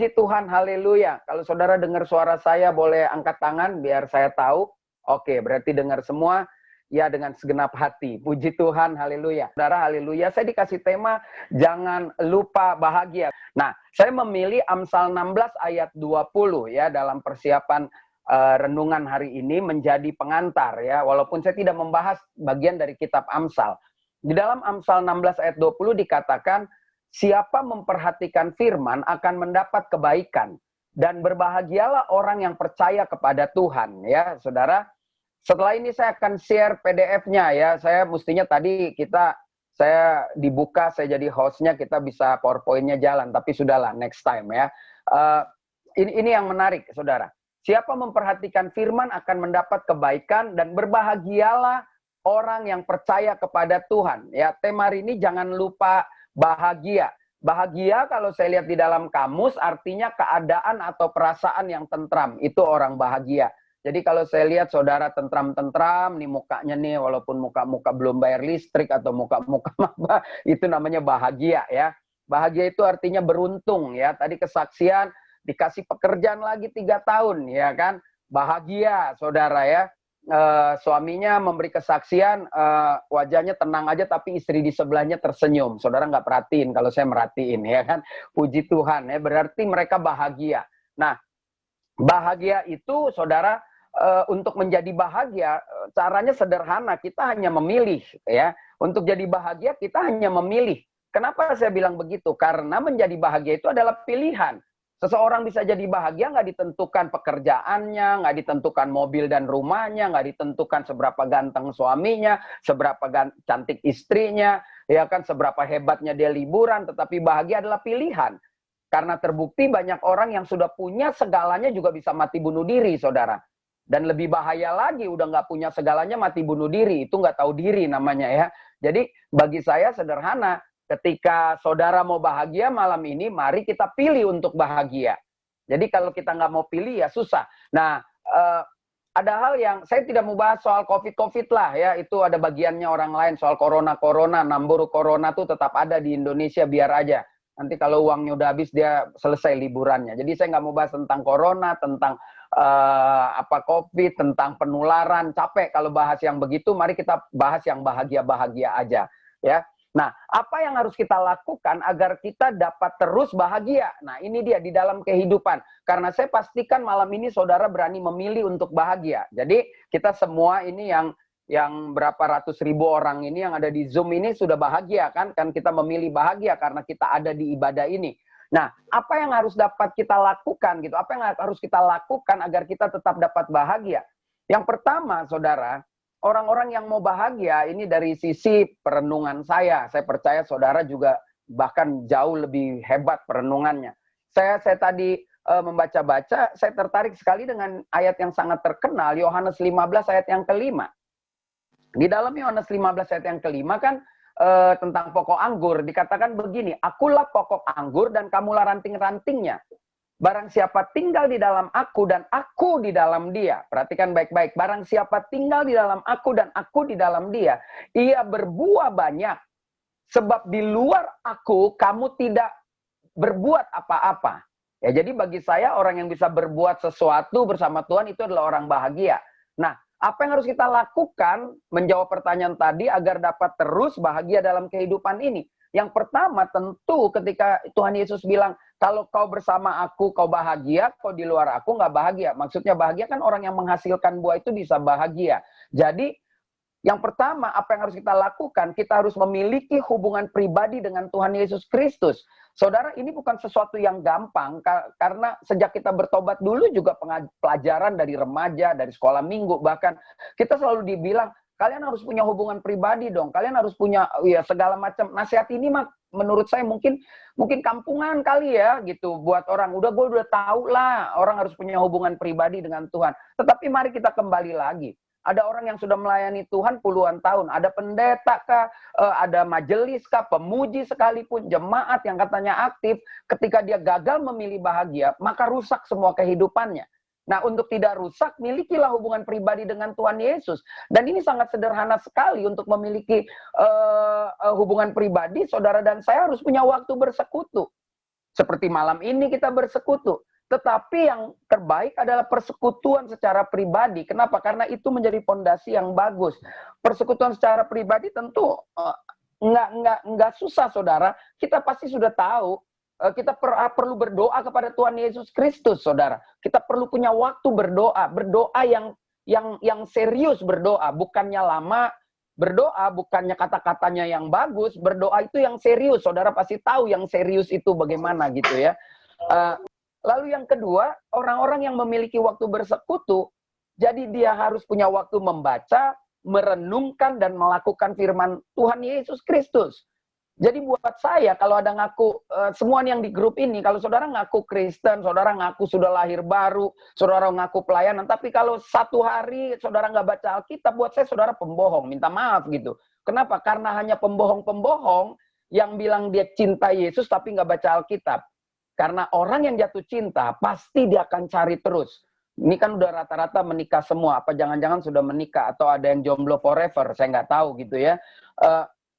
Puji Tuhan, haleluya. Kalau saudara dengar suara saya, boleh angkat tangan biar saya tahu. Oke, berarti dengar semua. Ya, dengan segenap hati. Puji Tuhan, haleluya. Saudara, haleluya. Saya dikasih tema, jangan lupa bahagia. Nah, saya memilih Amsal 16 ayat 20 ya, dalam persiapan renungan hari ini menjadi pengantar ya. Walaupun saya tidak membahas bagian dari kitab Amsal. Di dalam Amsal 16 ayat 20 dikatakan, siapa memperhatikan firman akan mendapat kebaikan. Dan berbahagialah orang yang percaya kepada Tuhan ya, saudara. Setelah ini saya akan share PDF-nya ya. Saya mestinya tadi saya dibuka, saya jadi host-nya, kita bisa PowerPoint-nya jalan. Tapi sudahlah, next time ya. Ini yang menarik, saudara. Siapa memperhatikan firman akan mendapat kebaikan dan berbahagialah orang yang percaya kepada Tuhan. Ya, tema hari ini jangan lupa bahagia. Bahagia kalau saya lihat di dalam kamus artinya keadaan atau perasaan yang tentram. Itu orang bahagia. Jadi kalau saya lihat saudara tentram-tentram, nih mukanya nih walaupun muka-muka belum bayar listrik atau muka-muka apa, itu namanya bahagia ya. Bahagia itu artinya beruntung ya. Tadi kesaksian dikasih pekerjaan lagi 3 tahun ya kan. Bahagia saudara ya. Suaminya memberi kesaksian, wajahnya tenang aja tapi istri di sebelahnya tersenyum. Saudara nggak perhatiin, kalau saya merhatiin ya kan. Puji Tuhan ya, berarti mereka bahagia. Nah, bahagia itu saudara, untuk menjadi bahagia caranya sederhana, kita hanya memilih ya. Untuk jadi bahagia kita hanya memilih. Kenapa saya bilang begitu? Karena menjadi bahagia itu adalah pilihan. Seseorang bisa jadi bahagia nggak ditentukan pekerjaannya, nggak ditentukan mobil dan rumahnya, nggak ditentukan seberapa ganteng suaminya, seberapa cantik istrinya, ya kan, seberapa hebatnya dia liburan, tetapi bahagia adalah pilihan. Karena terbukti banyak orang yang sudah punya segalanya juga bisa mati bunuh diri, saudara. Dan lebih bahaya lagi, udah nggak punya segalanya mati bunuh diri. Itu nggak tahu diri namanya ya. Jadi bagi saya sederhana, ketika saudara mau bahagia malam ini, mari kita pilih untuk bahagia. Jadi kalau kita nggak mau pilih ya susah. Nah, ada hal yang saya tidak mau bahas soal COVID lah ya. Itu ada bagiannya orang lain, soal corona, nambur corona tuh tetap ada di Indonesia, biar aja. Nanti kalau uangnya udah habis dia selesai liburannya. Jadi saya nggak mau bahas tentang corona, tentang COVID, tentang penularan. Capek kalau bahas yang begitu. Mari kita bahas yang bahagia-bahagia aja ya. Nah, apa yang harus kita lakukan agar kita dapat terus bahagia? Nah, ini dia di dalam kehidupan. Karena saya pastikan malam ini saudara berani memilih untuk bahagia. Jadi kita semua ini yang berapa ratus ribu orang ini yang ada di Zoom ini sudah bahagia kan? Kan kita memilih bahagia karena kita ada di ibadah ini. Nah, apa yang harus dapat kita lakukan gitu? Apa yang harus kita lakukan agar kita tetap dapat bahagia? Yang pertama, saudara, orang-orang yang mau bahagia ini dari sisi perenungan saya percaya saudara juga bahkan jauh lebih hebat perenungannya. Saya tadi membaca-baca, saya tertarik sekali dengan ayat yang sangat terkenal, Yohanes 15 ayat yang kelima. Di dalam Yohanes 15 ayat yang kelima kan tentang pokok anggur dikatakan begini, akulah pokok anggur dan kamulah ranting-rantingnya. Barang siapa tinggal di dalam aku dan aku di dalam dia. Perhatikan baik-baik. Barang siapa tinggal di dalam aku dan aku di dalam dia, ia berbuah banyak. Sebab di luar aku kamu tidak berbuat apa-apa. Ya, jadi bagi saya orang yang bisa berbuat sesuatu bersama Tuhan itu adalah orang bahagia. Nah, apa yang harus kita lakukan menjawab pertanyaan tadi agar dapat terus bahagia dalam kehidupan ini? Yang pertama tentu ketika Tuhan Yesus bilang, kalau kau bersama aku kau bahagia, kau di luar aku nggak bahagia. Maksudnya bahagia kan orang yang menghasilkan buah itu bisa bahagia. Jadi yang pertama apa yang harus kita lakukan? Kita harus memiliki hubungan pribadi dengan Tuhan Yesus Kristus. Saudara, ini bukan sesuatu yang gampang, karena sejak kita bertobat dulu juga pelajaran dari remaja, dari sekolah minggu, bahkan kita selalu dibilang, kalian harus punya hubungan pribadi dong, kalian harus punya ya segala macam nasihat ini mah menurut saya mungkin kampungan kali ya gitu buat orang. Gue udah tahu lah, orang harus punya hubungan pribadi dengan Tuhan. Tetapi mari kita kembali lagi. Ada orang yang sudah melayani Tuhan puluhan tahun. Ada pendeta kah, ada majelis kah, pemuji sekalipun, jemaat yang katanya aktif. Ketika dia gagal memilih bahagia, maka rusak semua kehidupannya. Nah, untuk tidak rusak, milikilah hubungan pribadi dengan Tuhan Yesus. Dan ini sangat sederhana sekali untuk memiliki hubungan pribadi. Saudara dan saya harus punya waktu bersekutu. Seperti malam ini kita bersekutu. Tetapi yang terbaik adalah persekutuan secara pribadi. Kenapa? Karena itu menjadi fondasi yang bagus. Persekutuan secara pribadi tentu nggak susah, saudara. Kita pasti sudah tahu. Kita perlu berdoa kepada Tuhan Yesus Kristus, saudara. Kita perlu punya waktu berdoa. Berdoa yang serius berdoa. Bukannya lama berdoa, bukannya kata-katanya yang bagus. Berdoa itu yang serius. Saudara pasti tahu yang serius itu bagaimana gitu ya. Lalu yang kedua, orang-orang yang memiliki waktu bersekutu, jadi dia harus punya waktu membaca, merenungkan, dan melakukan firman Tuhan Yesus Kristus. Jadi buat saya, kalau ada ngaku, semua yang di grup ini, kalau saudara ngaku Kristen, saudara ngaku sudah lahir baru, saudara ngaku pelayanan, tapi kalau satu hari saudara nggak baca Alkitab, buat saya saudara pembohong, minta maaf gitu. Kenapa? Karena hanya pembohong-pembohong yang bilang dia cinta Yesus tapi nggak baca Alkitab. Karena orang yang jatuh cinta, pasti dia akan cari terus. Ini kan udah rata-rata menikah semua. Apa jangan-jangan sudah menikah? Atau ada yang jomblo forever? Saya nggak tahu gitu ya.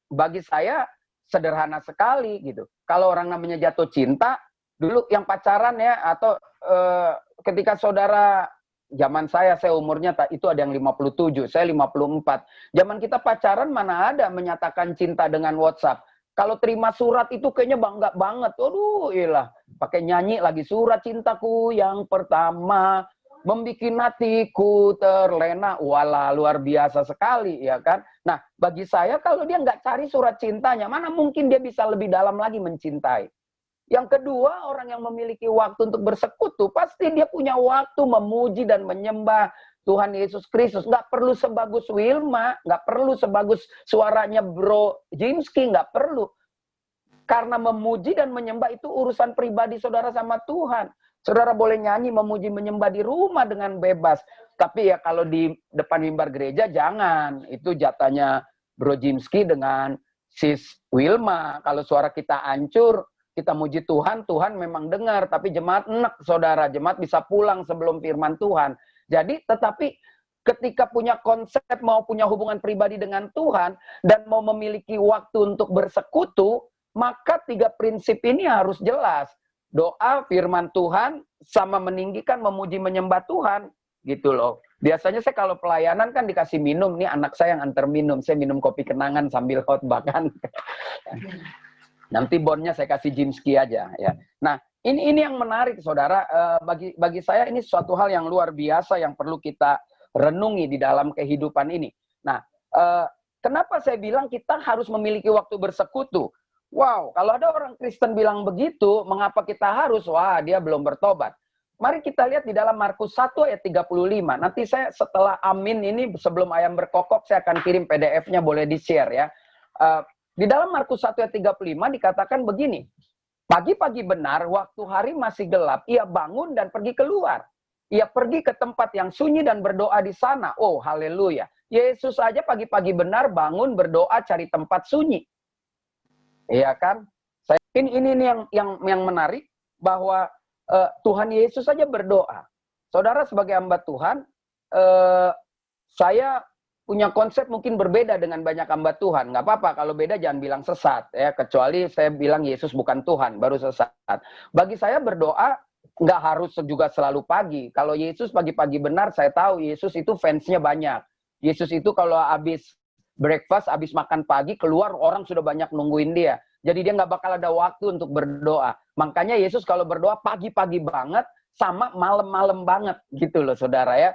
Bagi saya, sederhana sekali gitu. Kalau orang namanya jatuh cinta, dulu yang pacaran ya, atau ketika saudara, zaman saya umurnya, itu ada yang 57, saya 54. Zaman kita pacaran mana ada menyatakan cinta dengan WhatsApp. Kalau terima surat itu kayaknya bangga banget. Aduh, iyalah. Pakai nyanyi lagi, surat cintaku yang pertama, membikin hatiku terlena. Walah, luar biasa sekali, ya kan? Nah, bagi saya kalau dia nggak cari surat cintanya, mana mungkin dia bisa lebih dalam lagi mencintai. Yang kedua, orang yang memiliki waktu untuk bersekutu, pasti dia punya waktu memuji dan menyembah Tuhan Yesus Kristus. Nggak perlu sebagus Wilma, nggak perlu sebagus suaranya Bro Jimski, nggak perlu. Karena memuji dan menyembah itu urusan pribadi saudara sama Tuhan. Saudara boleh nyanyi, memuji, menyembah di rumah dengan bebas. Tapi ya kalau di depan mimbar gereja, jangan. Itu jatahnya Bro Jimski dengan Sis Wilma. Kalau suara kita hancur, kita muji Tuhan, Tuhan memang dengar. Tapi jemaat enak, saudara. Jemaat bisa pulang sebelum firman Tuhan. Jadi, tetapi ketika punya konsep mau punya hubungan pribadi dengan Tuhan dan mau memiliki waktu untuk bersekutu, maka 3 prinsip ini harus jelas. Doa, firman Tuhan, sama meninggikan, memuji, menyembah Tuhan. Gitu loh. Biasanya saya kalau pelayanan kan dikasih minum. Nih anak saya yang antar minum. Saya minum kopi kenangan sambil khotbah kan. Nanti bonnya saya kasih Jimski aja. Ya. Nah, ini yang menarik, saudara. Bagi saya ini suatu hal yang luar biasa yang perlu kita renungi di dalam kehidupan ini. Nah, kenapa saya bilang kita harus memiliki waktu bersekutu? Wow, kalau ada orang Kristen bilang begitu, mengapa kita harus? Wah, dia belum bertobat. Mari kita lihat di dalam Markus 1 ayat 35. Nanti saya setelah amin ini, sebelum ayam berkokok, saya akan kirim PDF-nya, boleh di-share ya. Di dalam Markus 1 ayat 35 dikatakan begini. Pagi-pagi benar, waktu hari masih gelap, ia bangun dan pergi keluar. Ia pergi ke tempat yang sunyi dan berdoa di sana. Oh, haleluya. Yesus saja pagi-pagi benar bangun berdoa cari tempat sunyi. Iya kan? Ini yang menarik bahwa Tuhan Yesus saja berdoa. Saudara sebagai hamba Tuhan, saya punya konsep mungkin berbeda dengan banyak hamba Tuhan. Nggak apa-apa, kalau beda jangan bilang sesat. Ya, kecuali saya bilang Yesus bukan Tuhan, baru sesat. Bagi saya berdoa nggak harus juga selalu pagi. Kalau Yesus pagi-pagi benar, saya tahu Yesus itu fansnya banyak. Yesus itu kalau habis breakfast, habis makan pagi, keluar orang sudah banyak nungguin dia. Jadi dia nggak bakal ada waktu untuk berdoa. Makanya Yesus kalau berdoa pagi-pagi banget, sama malam-malam banget gitu loh saudara ya.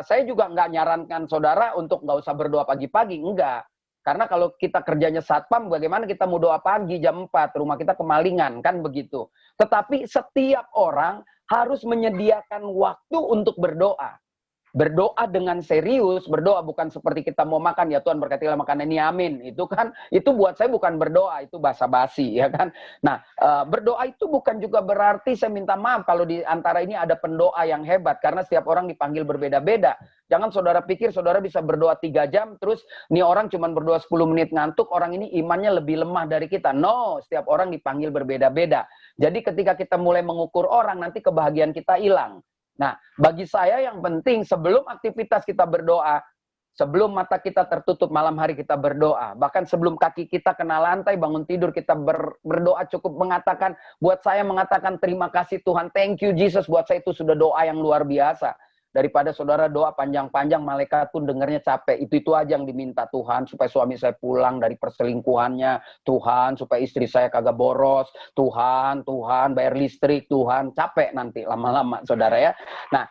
Saya juga nggak nyarankan saudara untuk nggak usah berdoa pagi-pagi, enggak. Karena kalau kita kerjanya satpam, bagaimana kita mau doa pagi jam 4, rumah kita kemalingan, kan begitu. Tetapi setiap orang harus menyediakan waktu untuk berdoa. Berdoa dengan serius, berdoa bukan seperti kita mau makan, ya Tuhan berkatilah makanan ini, amin. Itu kan, itu buat saya bukan berdoa, itu basa-basi, ya kan. Nah, berdoa itu bukan juga berarti saya minta maaf kalau di antara ini ada pendoa yang hebat, karena setiap orang dipanggil berbeda-beda. Jangan saudara pikir saudara bisa berdoa 3 jam, terus nih orang cuma berdoa 10 menit ngantuk, orang ini imannya lebih lemah dari kita. No, setiap orang dipanggil berbeda-beda. Jadi ketika kita mulai mengukur orang, nanti kebahagiaan kita hilang. Nah, bagi saya yang penting sebelum aktivitas kita berdoa, Sebelum mata kita tertutup malam hari kita berdoa. Bahkan sebelum kaki kita kena lantai bangun tidur kita berdoa, cukup mengatakan, buat saya mengatakan terima kasih Tuhan, thank you Jesus, buat saya itu sudah doa yang luar biasa. Daripada saudara doa panjang-panjang, malaikat pun dengarnya capek. Itu aja yang diminta Tuhan, supaya suami saya pulang dari perselingkuhannya. Tuhan, supaya istri saya kagak boros. Tuhan, bayar listrik. Tuhan, capek nanti lama-lama saudara ya. Nah,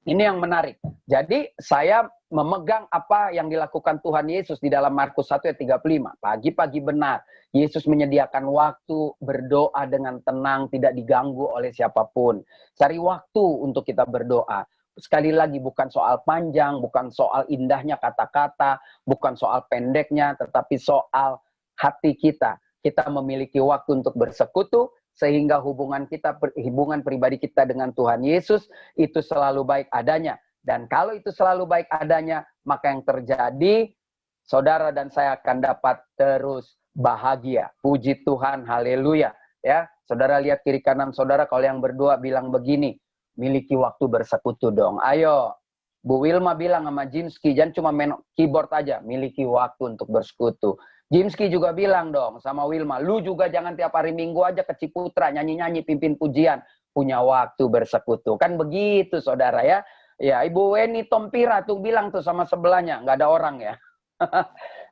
ini yang menarik. Jadi saya memegang apa yang dilakukan Tuhan Yesus di dalam Markus 1 ayat 35. Pagi-pagi benar, Yesus menyediakan waktu berdoa dengan tenang, tidak diganggu oleh siapapun. Cari waktu untuk kita berdoa. Sekali lagi, bukan soal panjang, bukan soal indahnya kata-kata, bukan soal pendeknya, tetapi soal hati kita. Kita memiliki waktu untuk bersekutu, sehingga hubungan pribadi kita dengan Tuhan Yesus itu selalu baik adanya. Dan kalau itu selalu baik adanya, maka yang terjadi, saudara dan saya akan dapat terus bahagia. Puji Tuhan, haleluya. Ya, saudara lihat kiri kanan saudara, kalau yang berdua bilang begini, miliki waktu bersekutu dong. Ayo, Bu Wilma bilang sama Jimski, jangan cuma main keyboard aja, miliki waktu untuk bersekutu. Jimski juga bilang dong sama Wilma, lu juga jangan tiap hari Minggu aja ke Ciputra, nyanyi-nyanyi, pimpin pujian. Punya waktu bersekutu. Kan begitu saudara ya. Ya, Ibu Weni Tompira tuh bilang tuh sama sebelahnya, nggak ada orang ya.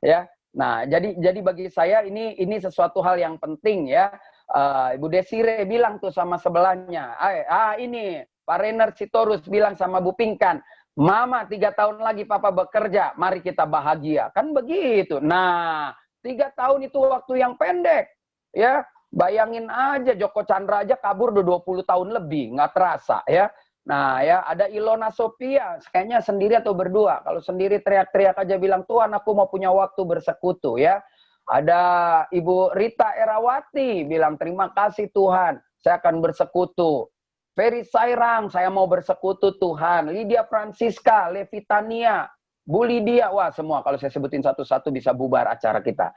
Ya. Nah, jadi bagi saya ini sesuatu hal yang penting ya. Ibu Desire bilang tuh sama sebelahnya, ini Pak Renner Sitorus bilang sama Bu Pingkan, Mama 3 tahun lagi Papa bekerja, mari kita bahagia. Kan begitu. Nah, 3 tahun itu waktu yang pendek. Ya, bayangin aja Joko Chandra aja kabur udah 20 tahun lebih, nggak terasa ya. Nah ya, ada Ilona Sophia, kayaknya sendiri atau berdua. Kalau sendiri teriak-teriak aja bilang, Tuhan aku mau punya waktu bersekutu ya. Ada Ibu Rita Erawati bilang, terima kasih Tuhan, saya akan bersekutu. Ferry Sairang, saya mau bersekutu Tuhan. Lydia Francisca, Levitania, Bu Lydia, wah semua kalau saya sebutin satu-satu bisa bubar acara kita.